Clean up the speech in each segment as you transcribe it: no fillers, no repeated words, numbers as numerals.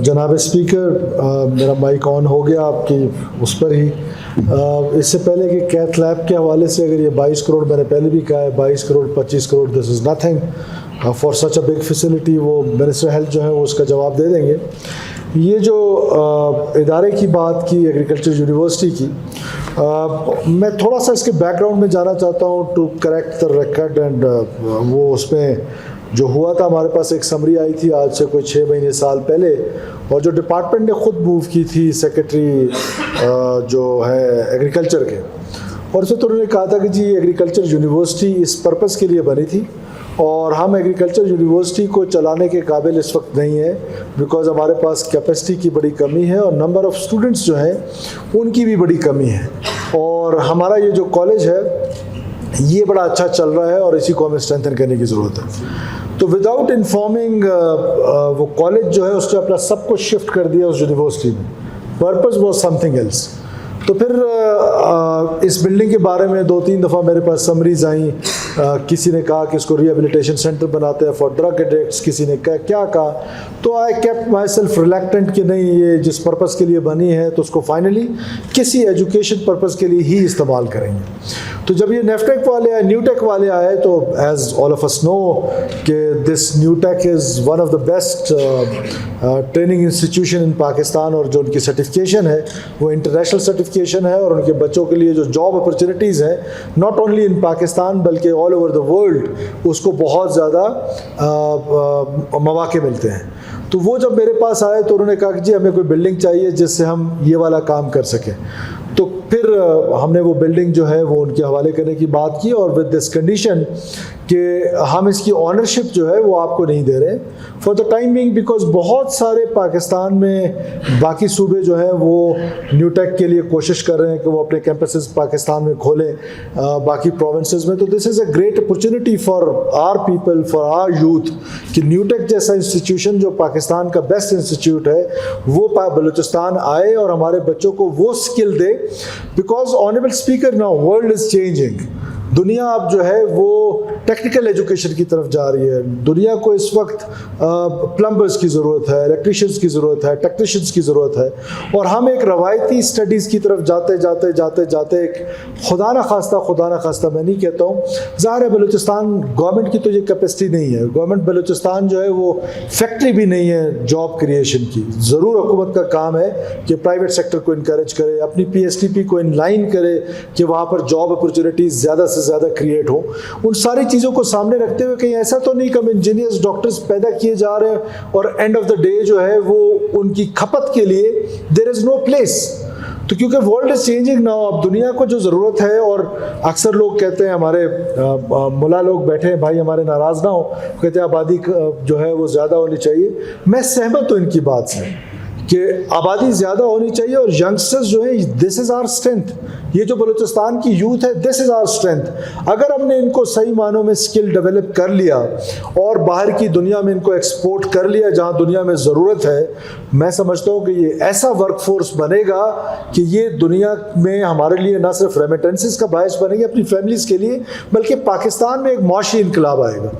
جناب اسپیکر، میرا مائک آن ہو گیا آپ کی اس پر ہی. اس سے پہلے کہ کیتھ لیب کے حوالے سے اگر یہ 22 کروڑ میں نے پہلے بھی کہا ہے، 22 crore 25 crore this is nothing for such a big facility. وہ منسٹر ہیلتھ جو ہے وہ اس کا جواب دے دیں گے. یہ جو ادارے کی بات کی ایگریکلچر یونیورسٹی کی، میں تھوڑا سا اس کے بیک گراؤنڈ میں جانا چاہتا ہوں to correct the record. And وہ اس میں جو ہوا تھا، ہمارے پاس ایک سمری آئی تھی آج سے کوئی 6 مہینے سال پہلے، اور جو ڈپارٹمنٹ نے خود موو کی تھی سیکرٹری جو ہے ایگریکلچر کے، اور اس میں تو انہوں نے کہا تھا کہ جی ایگریکلچر یونیورسٹی اس پرپس کے لیے بنی تھی اور ہم ایگریکلچر یونیورسٹی کو چلانے کے قابل اس وقت نہیں ہے، بیکاز ہمارے پاس کیپیسٹی کی بڑی کمی ہے اور نمبر آف اسٹوڈنٹس جو ہیں ان کی بھی بڑی کمی ہے. اور ہمارا یہ جو کالج ہے یہ بڑا اچھا چل رہا ہے اور اسی کو ہمیں اسٹرینتھن کرنے کی ضرورت ہے. تو وداؤٹ انفارمنگ وہ کالج جو ہے اس نے اپنا سب کچھ شفٹ کر دیا اس یونیورسٹی میں. Purpose was something else. تو پھر اس بلڈنگ کے بارے میں 2-3 دفعہ میرے پاس سمریز آئیں. کسی نے کہا کہ اس کو ریہیبلیٹیشن سینٹر بناتے ہیں فار ڈرگ ایڈکٹس، کسی نے کیا کہا. تو I kept my self reluctant کہ نہیں، یہ جس پرپز کے لیے بنی ہے تو اس کو فائنلی کسی ایجوکیشن پرپز کے لیے ہی استعمال کریں گے. تو جب یہ نیفٹیک والے آئے، نیو ٹیک والے آئے، تو ایز آل آف اس نو کہ this new tech is one of the best training institution in Pakistan, اور جو ان کی سرٹیفکیشن ہے وہ انٹرنیشنل سرٹیفکیشن ہے، اور ان کے بچوں کے لیے جو جاب اپرچونیٹیز ہیں ناٹ اونلی ان پاکستان بلکہ آل اوور دا ورلڈ اس کو بہت زیادہ مواقع ملتے ہیں. تو وہ جب میرے پاس آئے تو انہوں نے کہا کہ جی ہمیں کوئی بلڈنگ چاہیے جس سے ہم یہ والا کام کر سکیں. تو پھر ہم نے وہ بلڈنگ جو ہے وہ ان کے حوالے کرنے کی بات کی، اور ود دس کنڈیشن کہ ہم اس کی آنرشپ جو ہے وہ آپ کو نہیں دے رہے for the time being, because بہت سارے پاکستان میں باقی صوبے جو ہیں وہ نیو ٹیک کے لیے کوشش کر رہے ہیں کہ وہ اپنے کیمپسز پاکستان میں کھولیں باقی پروونسز میں. تو this is a great opportunity for our people, for our youth, کہ نیو ٹیک جیسا انسٹیٹیوشن جو پاکستان کا بیسٹ انسٹیٹیوٹ ہے وہ بلوچستان آئے اور ہمارے بچوں کو وہ skill they. Because honourable speaker, now world is changing. دنیا اب جو ہے وہ ٹیکنیکل ایجوکیشن کی طرف جا رہی ہے. دنیا کو اس وقت پلمبرز کی ضرورت ہے، الیکٹریشینز کی ضرورت ہے، ٹیکنیشینز کی ضرورت ہے، اور ہم ایک روایتی اسٹڈیز کی طرف جاتے ایک خدا نخواستہ میں نہیں کہتا ہوں، ظاہر ہے بلوچستان گورنمنٹ کی تو یہ کیپیسٹی نہیں ہے. گورنمنٹ بلوچستان جو ہے وہ فیکٹری بھی نہیں ہے جاب کریشن کی. ضرور حکومت کا کام ہے کہ پرائیویٹ سیکٹر کو انکریج کرے، اپنی پی ایس ٹی پی کو ان لائن کرے کہ وہاں پر جاب اپرچونیٹیز زیادہ سے زیادہ کریٹ ہوں. ان ساری چیزوں کو سامنے رکھتے ہوئے کہیں ایسا تو نہیں کہ ہم انجینئرز ڈاکٹرز پیدا کیے جا رہے ہیں اور اینڈ آف دا ڈے جو ہے وہ ان کی کھپت کے لیے دیر از نو پلیس. تو کیونکہ ورلڈ از چینجنگ ناؤ، اب دنیا کو جو ضرورت ہے، اور اکثر لوگ کہتے ہیں، ہمارے ملا لوگ بیٹھے ہیں بھائی ہمارے ناراض نہ ہو، کہتے ہیں آبادی جو ہے وہ زیادہ ہونی چاہیے. میں سہمت ہوں ان کی بات سے کہ آبادی زیادہ ہونی چاہیے، اور ینگسٹرز جو ہیں دس از آر اسٹرینتھ. یہ جو بلوچستان کی یوتھ ہے دس از آر اسٹرینتھ. اگر ہم نے ان کو صحیح معنوں میں اسکل ڈیولپ کر لیا اور باہر کی دنیا میں ان کو ایکسپورٹ کر لیا جہاں دنیا میں ضرورت ہے، میں سمجھتا ہوں کہ یہ ایسا ورک فورس بنے گا کہ یہ دنیا میں ہمارے لیے نہ صرف ریمیٹنسز کا باعث بنے گی اپنی فیملیز کے لیے، بلکہ پاکستان میں ایک معاشی انقلاب آئے گا.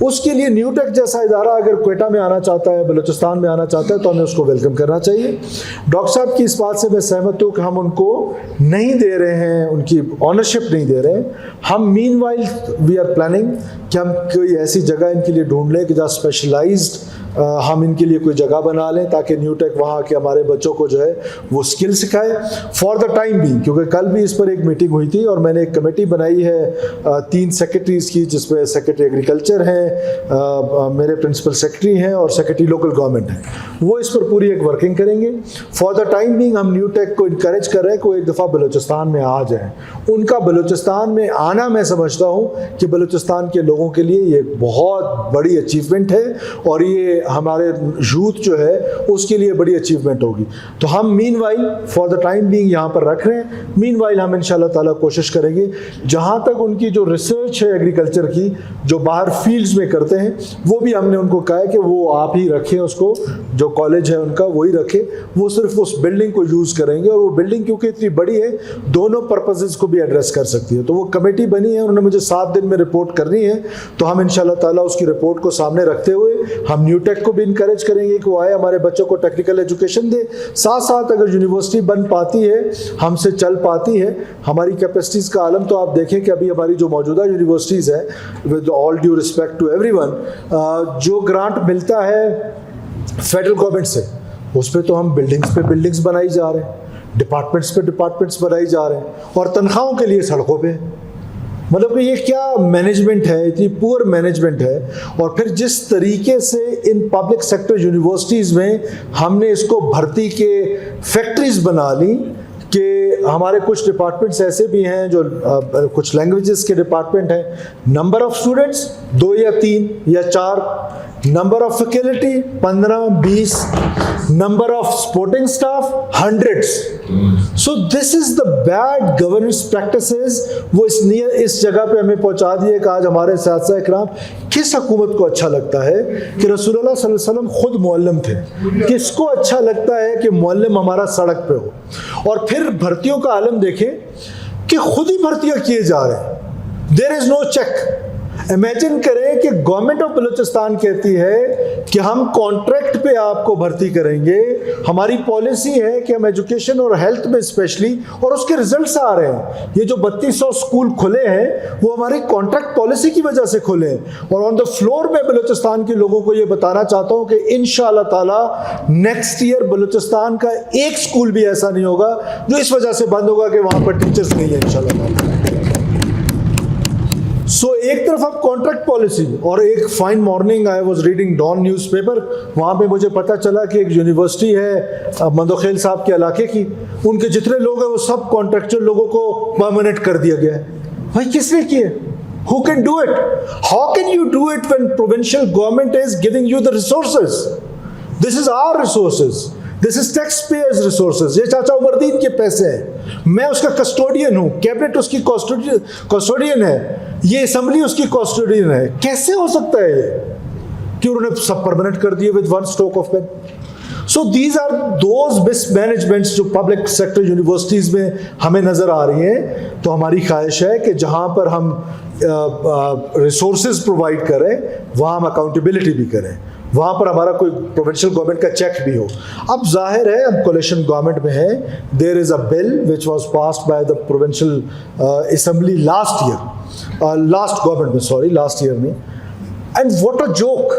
اس کے لیے نیو ٹیک جیسا ادارہ اگر کوئٹہ میں آنا چاہتا ہے، بلوچستان میں آنا چاہتا ہے، تو ہمیں اس کو ویلکم کرنا چاہیے. ڈاکٹر صاحب کی اس بات سے میں سہمت ہوں کہ ہم ان کو نہیں دے رہے ہیں، ان کی آنرشپ نہیں دے رہے ہیں. ہم مین وائل وی آر پلاننگ کہ ہم کوئی ایسی جگہ ان کے لیے ڈھونڈ لیں کہ جہاں اسپیشلائزڈ ہم ان کے لیے کوئی جگہ بنا لیں تاکہ نیو ٹیک وہاں کے ہمارے بچوں کو جو ہے وہ اسکل سکھائے فار دا ٹائم بینگ. کیونکہ کل بھی اس پر ایک میٹنگ ہوئی تھی اور میں نے ایک کمیٹی بنائی ہے 3 سیکرٹریز کی، جس میں سیکرٹری ایگریکلچر ہیں، میرے پرنسپل سیکرٹری ہیں، اور سیکرٹری لوکل گورنمنٹ ہیں. وہ اس پر پوری ایک ورکنگ کریں گے. فار دا ٹائم بینگ ہم نیو ٹیک کو انکریج کر رہے ہیں کہ وہ ایک دفعہ بلوچستان میں آ جائیں. ان کا بلوچستان میں آنا میں سمجھتا ہوں کہ بلوچستان کے لوگوں کے لیے یہ بہت بڑی اچیومنٹ ہے، اور یہ ہمارے یوتھ جو ہے اس کے لیے بڑی اچیومنٹ ہوگی. تو ہم meanwhile for the time being یہاں پر رکھ رہے ہیں. مین وائل ہم انشاءاللہ تعالیٰ کوشش کریں گے جہاں تک ان کی جو ریسرچ ہے ایگریکلچر کی جو باہر فیلڈز میں کرتے ہیں، وہ بھی ہم نے ان کو کہا ہے کہ وہ آپ ہی رکھیں، اس کو جو کالج ہے ان کا وہی رکھے. وہ صرف اس بلڈنگ کو یوز کریں گے، اور وہ بلڈنگ کیونکہ اتنی بڑی ہے دونوں پرپزز کو بھی ایڈریس کر سکتی ہے. تو وہ کمیٹی بنی ہے، انہوں نے مجھے 7 دن میں رپورٹ کرنی ہے. تو ہم انشاءاللہ تعالیٰ اس کی رپورٹ کو سامنے رکھتے ہوئے ہم نیو ٹیک کو بھی انکریج کریں گے کہ وہ آئے ہمارے بچوں کو ٹیکنیکل ایجوکیشن دے. ساتھ ساتھ اگر یونیورسٹی بن پاتی ہے, ہم سے چل پاتی ہے, ہماری کیپیسٹیز کا عالم تو آپ دیکھیں کہ ابھی ہماری جو موجودہ یونیورسٹیز ہے, with all due respect to every one, جو گرانٹ ملتا ہے فیڈرل گورنمنٹ سے, اس پہ تو ہم بلڈنگس پہ بلڈنگس بنائی جا رہے ہیں, ڈپارٹمنٹس پہ ڈپارٹمنٹس بنائی جا رہے ہیں, اور تنخواہوں کے لیے سڑکوں پہ. مطلب کہ یہ کیا مینجمنٹ ہے, اتنی پور مینجمنٹ ہے. اور پھر جس طریقے سے ان پبلک سیکٹر یونیورسٹیز میں ہم نے اس کو بھرتی کے فیکٹریز بنا لی کہ ہمارے کچھ ڈپارٹمنٹس ایسے بھی ہیں جو کچھ لینگویجز کے ڈپارٹمنٹ ہیں, نمبر آف اسٹوڈنٹس 2 یا 3 یا 4, number of faculty 15-20, number of supporting staff hundreds. So this is the bad governance practices. وہ اس جگہ پہ ہمیں پہنچا دیے کہ آج ہمارے اساتذہ اکرام, کس حکومت کو اچھا لگتا ہے کہ رسول اللہ صلی اللہ علیہ وسلم خود معلم تھے, کس کو اچھا لگتا ہے کہ معلم ہمارا سڑک پہ ہو. اور پھر بھرتیوں کا عالم دیکھیں کہ خود ہی بھرتیاں کیے جا رہے ہیں, there is know check. Imagine کریں کہ گورنمنٹ آف بلوچستان کہتی ہے کہ ہم کانٹریکٹ پہ آپ کو بھرتی کریں گے, ہماری پالیسی ہے کہ ہم ایجوکیشن اور ہیلتھ میں اسپیشلی, اور اس کے ریزلٹس آ رہے ہیں. یہ جو 3200 اسکول کھلے ہیں وہ ہماری کانٹریکٹ پالیسی کی وجہ سے کھلے ہیں. اور آن دا فلور میں بلوچستان کے لوگوں کو یہ بتانا چاہتا ہوں کہ انشاءاللہ تعالی نیکسٹ ایئر بلوچستان کا ایک اسکول بھی ایسا نہیں ہوگا جو اس وجہ سے بند ہوگا کہ وہاں پر ٹیچرز نہیں ہیں انشاءاللہ تعالی. سو ایک طرف اب کانٹریکٹ پالیسی, اور ایک fine morning I was reading Dawn news paper, وہاں پہ مجھے پتہ چلا کہ ایک یونیورسٹی ہے مندوخیل صاحب کے علاقے کی, ان کے جتنے لوگ ہیں وہ سب کانٹریکچر لوگوں کو پرماننٹ کر دیا گیا ہے. بھائی کس نے کیے؟ Who can do it? How can you do it when provincial government is giving you the resources? This is our resources. This is tax payers resources. یہ چاچا عمر الدین کے پیسے ہیں, میں اس کا کسٹوڈین ہوں, کیبنٹ اس کی کسٹوڈین ہے, یہ اسمبلی اس کی کسٹوڈین ہے. کیسے ہو سکتا ہے کہ انہوں نے سب پرماننٹ کر دیے with one stroke of pen? So these are those mismanagements جو پبلک سیکٹر یونیورسٹیز میں ہمیں نظر آ رہی ہیں. تو ہماری خواہش ہے کہ جہاں پر ہم ریسورسز پرووائڈ کریں وہاں ہم اکاؤنٹیبلٹی بھی کریں, وہاں پر ہمارا کوئی پروونشل گورنمنٹ کا چیک بھی ہو. اب ظاہر ہے ہم کولیشن گورنمنٹ میں ہیں. There is a bill which was passed by the provincial assembly last government میں, سوری لاسٹ ایئر میں. And what a joke.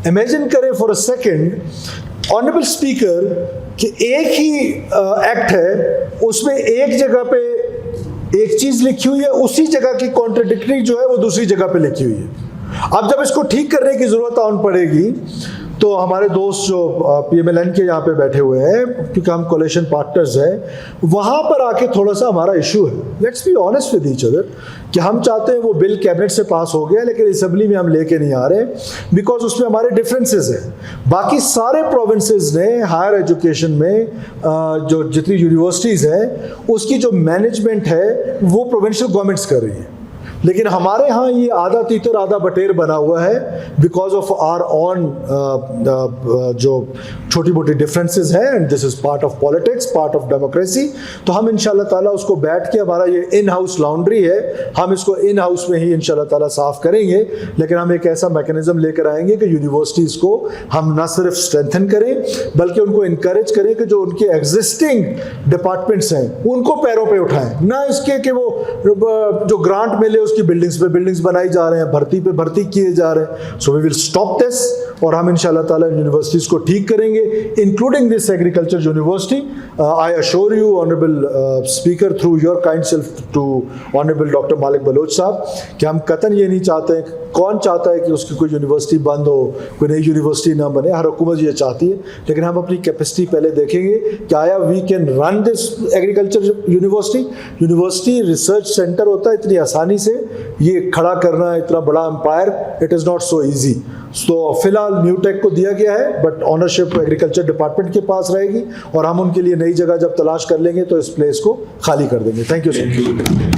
Imagine کریں for a second honourable speaker کہ ایک ہی ایکٹ ہے, اس میں ایک جگہ پہ ایک چیز لکھی ہوئی ہے, اسی جگہ کی کانٹراڈکٹری جو ہے وہ دوسری جگہ پہ لکھی ہوئی ہے. اب جب اس کو ٹھیک کرنے کی ضرورت آن پڑے گی تو ہمارے دوست جو پی ایم ایل این کے یہاں پہ بیٹھے ہوئے ہیں, کیونکہ ہم کولیشن پارٹنرز ہیں, وہاں پر آ کے تھوڑا سا ہمارا ایشو ہے. Let's be honest with each other کہ ہم چاہتے ہیں وہ بل کیبنٹ سے پاس ہو گیا لیکن اسمبلی میں ہم لے کے نہیں آ رہے بیکاز اس میں ہمارے ڈفرینسز ہیں. باقی سارے پروونسز نے ہائر ایجوکیشن میں جو جتنی یونیورسٹیز ہیں اس کی جو مینجمنٹ ہے وہ پروونشل گورنمنٹس کر رہی ہیں, لیکن ہمارے ہاں یہ آدھا تیتر آدھا بٹیر بنا ہوا ہے بیکاز آف آر آن جو چھوٹی موٹی ڈفرینسز ہیں, and this is part of politics, part of democracy. تو ہم ان شاء اللہ تعالیٰ اس کو بیٹھ کے, ہمارا یہ ان ہاؤس لانڈری ہے, ہم اس کو ان ہاؤس میں ہی ان شاء اللہ تعالیٰ صاف کریں گے. لیکن ہم ایک ایسا میکینزم لے کر آئیں گے کہ یونیورسٹیز کو ہم نہ صرف اسٹرینتھن کریں بلکہ ان کو انکریج کریں کہ جو ان کے ایگزسٹنگ ڈپارٹمنٹس ہیں ان کو پیروں پہ اٹھائیں, نہ اس کے کہ وہ جو گرانٹ ملے اس کی بلڈنگز پہ بلڈنگز بنائی جا رہے ہیں, بھرتی پہ بھرتی کیے جا رہے ہیں. سو وی ول اسٹاپ دس, اور ہم ان شاء اللہ تعالیٰ یونیورسٹیز کو ٹھیک کریں گے including this agriculture university. I assure you honourable speaker through your kind self to honourable doctor Malik Baloch sahib کہ ہم قطعاً یہ نہیں چاہتے, کون چاہتا ہے کہ اس کی کوئی یونیورسٹی بند ہو, کوئی نئی یونیورسٹی نہ بنے, ہر حکومت یہ چاہتی ہے. لیکن ہم اپنی کیپیسٹی پہلے دیکھیں گے کہ آیا we can run this agriculture university. University research centre ہوتا ہے, اتنی آسانی سے یہ کھڑا کرنا اتنا بڑا empire, it is not so easy. تو فی الحال نیو ٹیک کو دیا گیا ہے بٹ آنرشپ ایگریکلچر ڈپارٹمنٹ کے پاس رہے گی, اور ہم ان کے لیے نئی جگہ جب تلاش کر لیں گے تو اس پلیس کو خالی کر دیں گے. Thank you so much.